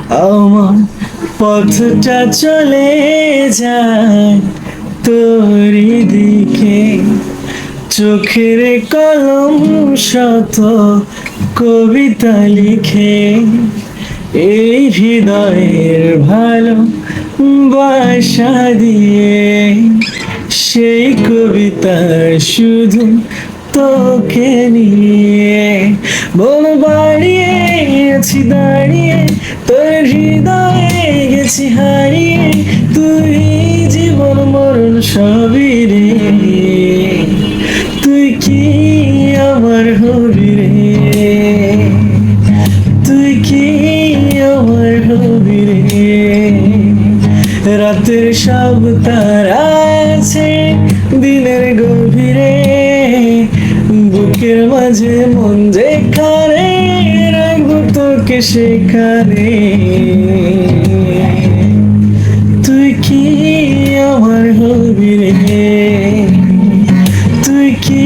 আমার পথটা চলে যায় তোরই দিকে, চোখের কলম শত কবিতা লিখে, এই হৃদয়ের ভালো বাসা দিয়ে, সেই কবিতা শুধু তোকে নিয়ে। মন বাড়িয়ে আছি দাঁড়িয়ে, তোর হৃদয়ে গেছি হারিয়ে, তুই জীবন মরণ সবই রে, তুই কি আমার হবি রে, তুই কি আমার হবি রে। রাতের সব তারা আছে দিনের গভীরে, বুকের মাঝে মন যেখানে, রাখবো তোকে সেখানে। তুই কি আমার হবি রে, তুই কি